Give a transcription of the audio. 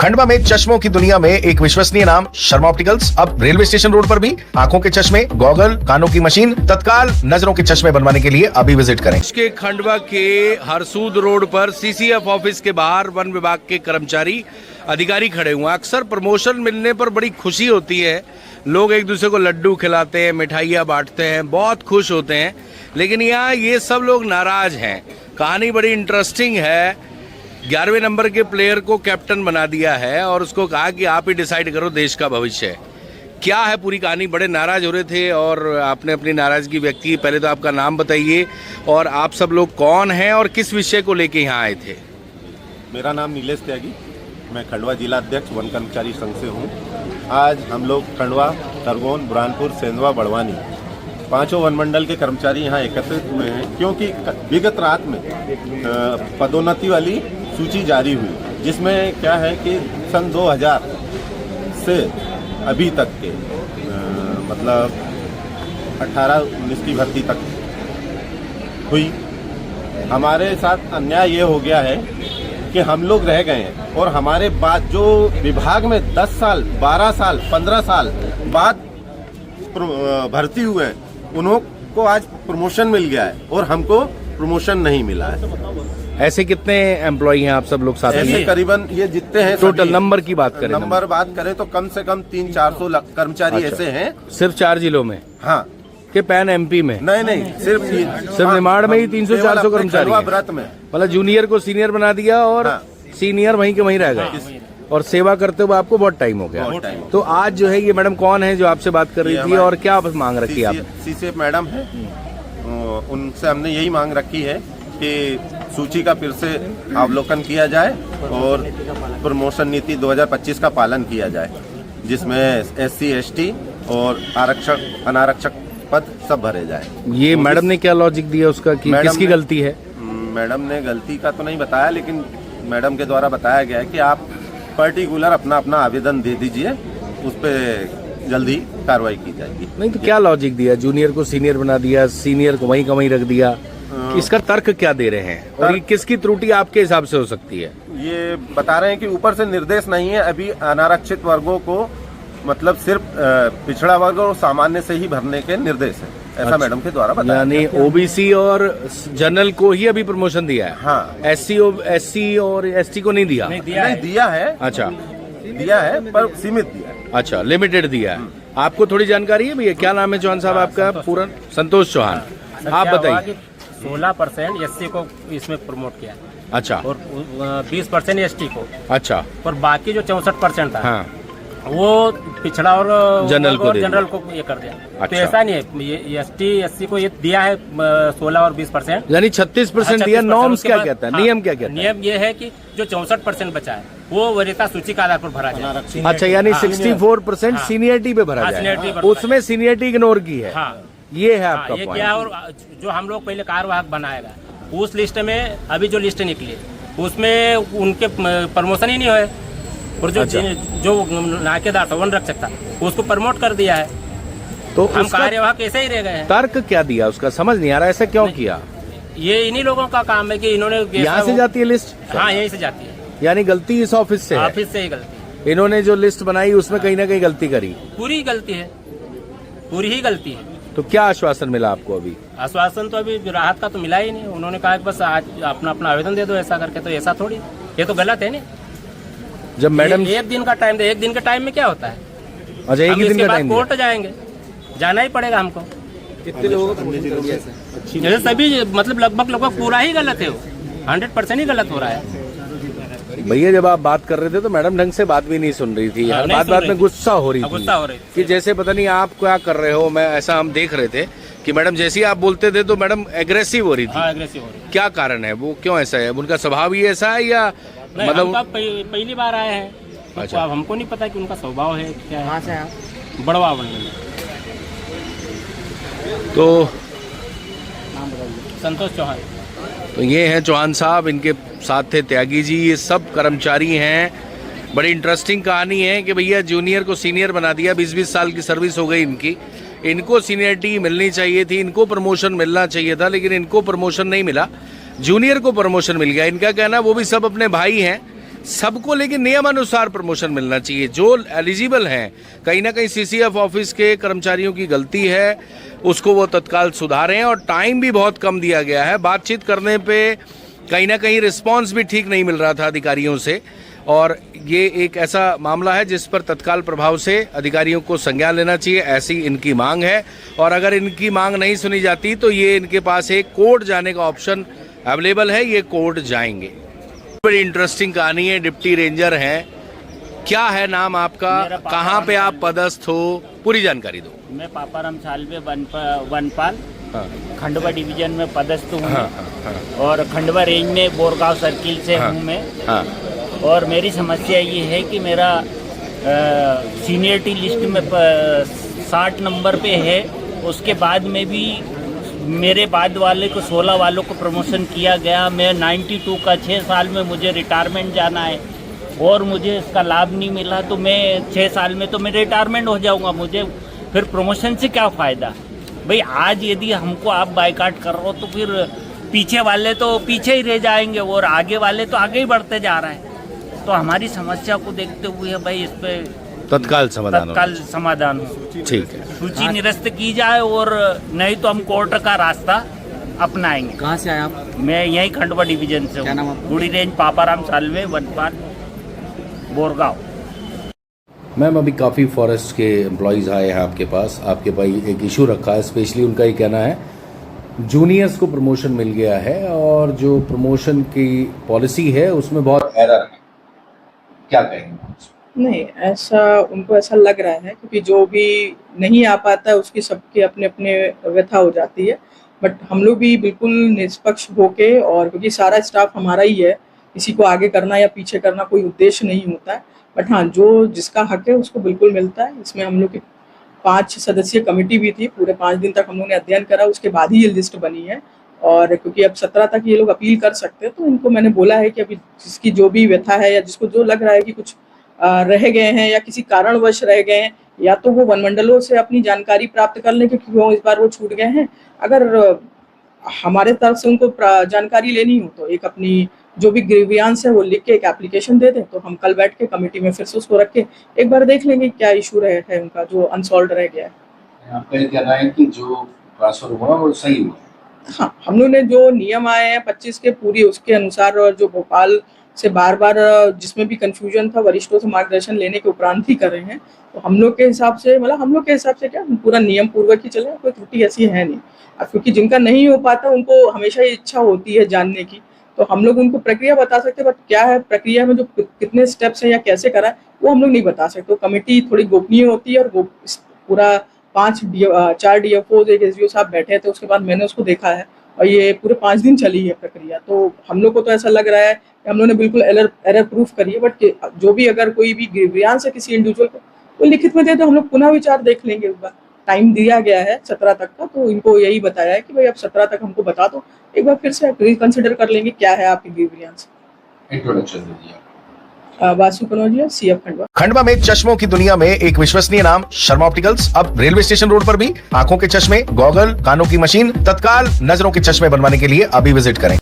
खंडवा में चश्मों की दुनिया में एक विश्वसनीय नाम शर्मा ऑप्टिकल्स अब रेलवे स्टेशन रोड पर भी आंखों के चश्मे, गॉगल, कानों की मशीन, तत्काल नजरों के चश्मे बनवाने के लिए अभी विजिट करें। के खंडवा के हरसूद रोड पर सीसीएफ ऑफिस के बाहर वन विभाग के कर्मचारी अधिकारी खड़े हुए हैं। अक्सर प्रमोशन मिलने पर बड़ी खुशी होती है, लोग एक दूसरे को लड्डू खिलाते हैं, मिठाइयाँ बांटते हैं, बहुत खुश होते हैं। लेकिन यहाँ ये सब लोग नाराज हैं। कहानी बड़ी इंटरेस्टिंग है। 11वें नंबर के प्लेयर को कैप्टन बना दिया है और उसको कहा कि आप ही डिसाइड करो देश का भविष्य। क्या है पूरी कहानी? बड़े नाराज हो रहे थे और आपने अपनी नाराजगी व्यक्त की। पहले तो आपका नाम बताइए और आप सब लोग कौन हैं और किस विषय को लेके यहाँ आए थे? मेरा नाम नीलेश त्यागी, मैं खंडवा जिला अध्यक्ष वन कर्मचारी संघ से हूँ। आज हम लोग खंडवा, खरगोन, बुरहानपुर, सेंधवा, बड़वानी पांचों वन मंडल के कर्मचारी यहाँ एकत्रित हुए हैं क्योंकि विगत रात में पदोन्नति वाली सूची जारी हुई, जिसमें क्या है कि सन 2000 से अभी तक के मतलब 18-19 की भर्ती तक हुई। हमारे साथ अन्याय ये हो गया है कि हम लोग रह गए हैं और हमारे बाद जो विभाग में 10 साल, 12 साल, 15 साल बाद भर्ती हुए हैं, उनको आज प्रमोशन मिल गया है और हमको प्रमोशन नहीं मिला है। ऐसे कितने एम्प्लॉई हैं आप सब लोग साथ में? ऐसे करीबन ये जितने हैं टोटल नंबर की बात करें, नंबर बात करें तो कम से कम 300-400 कर्मचारी ऐसे हैं। सिर्फ 4 जिलों में? हाँ। कि पैन एमपी में? नहीं, सिर्फ निमाड़ में ही 300-400 कर्मचारी व्रत में। मतलब जूनियर को सीनियर बना दिया और सीनियर वहीं के वहीं रह गए और सेवा करते हुए आपको बहुत टाइम हो गया। तो आज जो है ये मैडम कौन है जो आपसे बात कर रही थी और क्या मांग रखी है आपने? सीसीएफ मैडम है, उनसे हमने यही मांग रखी है कि सूची का फिर से अवलोकन किया जाए और प्रमोशन नीति 2025 का पालन किया जाए, जिसमें SC, ST और आरक्षक, अनारक्षक पद सब भरे जाए। ये मैडम ने क्या लॉजिक दिया उसका कि किसकी गलती है? मैडम ने गलती का तो नहीं बताया, लेकिन मैडम के द्वारा बताया गया है कि आप पर्टिकुलर अपना आवेदन दे दीजिए, उस पर जल्दी कार्रवाई की जाएगी। नहीं तो क्या लॉजिक दिया? जूनियर को सीनियर बना दिया, सीनियर को वहीं का वहीं रख दिया, इसका तर्क क्या दे रहे हैं और ये किसकी त्रुटि आपके हिसाब से हो सकती है? ये बता रहे हैं कि ऊपर से निर्देश नहीं है, अभी अनारक्षित वर्गों को मतलब सिर्फ पिछड़ा वर्ग और सामान्य से ही भरने के निर्देश है, ऐसा मैडम के द्वारा बताया। यानी OBC और जनरल को ही अभी प्रमोशन दिया है? हाँ। SC और ST को नहीं दिया? नहीं दिया है। अच्छा, दिया है पर सीमित दिया है। अच्छा, लिमिटेड दिया है। आपको थोड़ी जानकारी है भैया? क्या नाम है चौहान साहब आपका? पूरा संतोष चौहान। आप बताइए। 16% SC को इसमें प्रमोट किया। अच्छा। और 20% ST को। अच्छा। और बाकी जो 64% था, हाँ, वो पिछड़ा और जनरल को ये कर दिया। अच्छा। तो ऐसा नहीं है, ये ST SC को ये दिया है 16 और 20%, यानी 36% दिया। नॉर्म्स क्या कहता है? नियम क्या कहता है? नियम ये है कि जो 64% बचा है वो वरीयता सूची के आधार पर भरा जाए। अच्छा, यानी 64% सीनियरिटी पे भरा जाए, उसमें सीनियरिटी इग्नोर की है। ये है आपका ये क्या? और जो हम लोग पहले कार्यवाहक बनाएगा, उस लिस्ट में अभी जो लिस्ट निकली उसमें उनके प्रमोशन ही नहीं हुए और जो नाकेदार था, वन रक्षक था, उसको प्रमोट कर दिया है। तो हम कार्यवाहक ऐसे ही रह गए हैं। तर्क क्या दिया उसका समझ नहीं आ रहा, ऐसा क्यों किया? ये इन्हीं लोगों का काम है कि इन्होंने यहाँ से जाती है लिस्ट? हाँ, यहीं से जाती है। यानी गलती इस ऑफिस से है? ऑफिस से ही गलती। इन्होंने जो लिस्ट बनाई उसमें कहीं ना कहीं गलती करी। पूरी गलती है, पूरी ही गलती है। तो क्या आश्वासन मिला आपको अभी? आश्वासन तो अभी राहत का तो मिला ही नहीं। उन्होंने कहा कि बस आज अपना आवेदन दे दो ऐसा करके, तो ऐसा थोड़ी, ये तो गलत है। नहीं, जब मैडम एक दिन का टाइम दे, एक दिन के टाइम में क्या होता है? अच्छा, एक ही दिन का टाइम? कोर्ट जाएंगे, जाना ही पड़ेगा हमको। कितने लोगों को सभी मतलब लगभग पूरा ही गलत है, 100% ही गलत हो रहा है। भैया जब आप बात कर रहे थे तो मैडम ढंग से बात भी नहीं सुन रही थी, हर बात में गुस्सा हो रही थी कि जैसे पता नहीं आप क्या कर रहे हो। मैं ऐसा हम देख रहे थे कि मैडम जैसे ही आप बोलते थे तो मैडम एग्रेसिव हो रही थी। एग्रेसिव हो रही है। क्या कारण है? वो क्यों ऐसा है? उनका स्वभाव ही ऐसा है या मतलब पहली बार आए हैं? अच्छा, अब हमको नहीं पता कि उनका स्वभाव है क्या है। कहाँ से आप? बड़वा मंडल। तो संतोष चौहान। तो ये हैं चौहान साहब, इनके साथ थे त्यागी जी। ये सब कर्मचारी हैं। बड़ी इंटरेस्टिंग कहानी है कि भैया जूनियर को सीनियर बना दिया, 20-20 साल की सर्विस हो गई इनकी। इनको सीनियरिटी मिलनी चाहिए थी, इनको प्रमोशन मिलना चाहिए था, लेकिन इनको प्रमोशन नहीं मिला, जूनियर को प्रमोशन मिल गया। इनका कहना वो भी सब अपने भाई हैं, सबको लेकिन नियमानुसार प्रमोशन मिलना चाहिए। जो एलिजिबल हैं, कहीं ना कहीं सीसीएफ ऑफिस के कर्मचारियों की गलती है, उसको वो तत्काल सुधारें। और टाइम भी बहुत कम दिया गया है, बातचीत करने पे कहीं ना कहीं रिस्पांस भी ठीक नहीं मिल रहा था अधिकारियों से। और ये एक ऐसा मामला है जिस पर तत्काल प्रभाव से अधिकारियों को संज्ञान लेना चाहिए, ऐसी इनकी मांग है। और अगर इनकी मांग नहीं सुनी जाती तो ये इनके पास एक कोर्ट जाने का ऑप्शन अवेलेबल है, ये कोर्ट जाएंगे। बड़ी इंटरेस्टिंग कहानी है। डिप्टी रेंजर हैं, क्या है नाम आपका, कहाँ पे आप पदस्थ हो, पूरी जानकारी दो। मैं पापाराम सालवे वनपाल हाँ। खंडवा डिवीजन में पदस्थ हूँ। हाँ, हाँ, और खंडवा रेंज में बोरगांव सर्किल से हाँ, हूँ मैं। हाँ, और मेरी समस्या ये है कि मेरा सीनियरिटी लिस्ट में 60 नंबर पे है, उसके बाद में भी मेरे बाद वाले को 16 वालों को प्रमोशन किया गया। मैं 92 का 6 साल में मुझे रिटायरमेंट जाना है और मुझे इसका लाभ नहीं मिला, तो मैं 6 साल में तो मैं रिटायरमेंट हो जाऊंगा, मुझे फिर प्रमोशन से क्या फ़ायदा भाई। आज यदि हमको आप बायकाट कर रहे हो तो फिर पीछे वाले तो पीछे ही रह जाएंगे और आगे वाले तो आगे ही बढ़ते जा रहे हैं। तो हमारी समस्या को देखते हुए भाई इस पे तत्काल समाधान हो। ठीक है। सूची निरस्त की जाए और नहीं तो हम कोर्ट का रास्ता अपनाएंगे। कहाँ से आए आप? मैं यही खंडवा डिवीजन से क्या नाम हूँ, आपका? गुड़ी रेंज पापाराम सालवे वनपाल बोरगांव। मैम, अभी काफ़ी फॉरेस्ट के एम्प्लॉयज़ आए हैं आपके पास भाई एक इशू रखा है। स्पेशली उनका ये कहना है जूनियर्स को प्रमोशन मिल गया है और जो प्रमोशन की पॉलिसी है उसमें बहुत एरर है, क्या कहेंगे? नहीं, ऐसा उनको ऐसा लग रहा है क्योंकि जो भी नहीं आ पाता है उसकी सबके अपने अपने व्यथा हो जाती है। बट हम लोग भी बिल्कुल निष्पक्ष होके, और क्योंकि सारा स्टाफ हमारा ही है, किसी को आगे करना या पीछे करना कोई उद्देश्य नहीं होता है। बट हाँ, जो जिसका हक है उसको बिल्कुल मिलता है। इसमें हम लोग की 5 सदस्यीय कमेटी भी थी, पूरे 5 दिन तक हम लोगों ने अध्ययन करा, उसके बाद ही ये लिस्ट बनी है। और क्योंकि अब 17 तक ये लोग अपील कर सकते हैं, तो इनको मैंने बोला है कि अभी जिसकी जो भी व्यथा है या जिसको जो लग रहा है कि कुछ रह गए हैं या किसी कारणवश रह गए हैं, या तो वो वनमंडलों से अपनी जानकारी प्राप्त कर लें क्योंकि वो इस बार वो छूट गए हैं। अगर हमारे तरफ से उनको जानकारी लेनी हो तो एक अपनी जो भी ग्रीवियांस है वो लिख के एक एप्लीकेशन दे दें, तो हम कल बैठ के कमेटी में फिर से उसको रख के एक बार देख लेंगे क्या इशू है उनका जो अनसॉल्व रह गया है। आपका ये कहना है कि जो ट्रांसफर हुआ वो सही हुआ? हाँ, हम लोग ने जो नियम आए हैं 25 के पूरी उसके अनुसार, और जो भोपाल से बार बार जिसमें भी कंफ्यूजन था वरिष्ठों से मार्गदर्शन लेने के उपरांत ही कर रहे हैं। तो हम लोग के हिसाब से, मतलब हम लोग के हिसाब से क्या, पूरा नियम पूर्वक ही चले, कोई त्रुटि ऐसी है नहीं। अब क्योंकि जिनका नहीं हो पाता उनको हमेशा ये इच्छा होती है जानने की, तो हम लोग उनको प्रक्रिया बता सकते हैं, बट क्या है प्रक्रिया में जो कितने स्टेप्स हैं या कैसे करा है वो हम लोग नहीं बता सकते। तो कमेटी थोड़ी गोपनीय होती है, और वो पूरा 4 DFOs एक SDO साहब बैठे थे, उसके बाद मैंने उसको देखा है और ये पूरे 5 दिन चली है प्रक्रिया। तो हम लोग को तो ऐसा लग रहा है कि हम लोगों ने बिल्कुल एरर प्रूफ करी है। बट जो भी अगर कोई भी ग्रीवियांस है किसी इंडिविजुअल को, वो लिखित में दे तो हम लोग पुनः विचार देख लेंगे। एक बार टाइम दिया गया है 17 तक का, तो इनको यही बताया है कि भाई अब 17 तक हमको बता दो, एक बार फिर से रिकंसिडर कर लेंगे क्या है आपकी ग्रीवियांस। इंट्रोडक्शन दीजिए। वासु कनौजिया, CF खंडवा। खंडवा में चश्मों की दुनिया में एक विश्वसनीय नाम शर्मा ऑप्टिकल्स। अब रेलवे स्टेशन रोड पर भी आंखों के चश्मे, गॉगल, कानों की मशीन, तत्काल नजरों के चश्मे बनवाने के लिए अभी विजिट करें।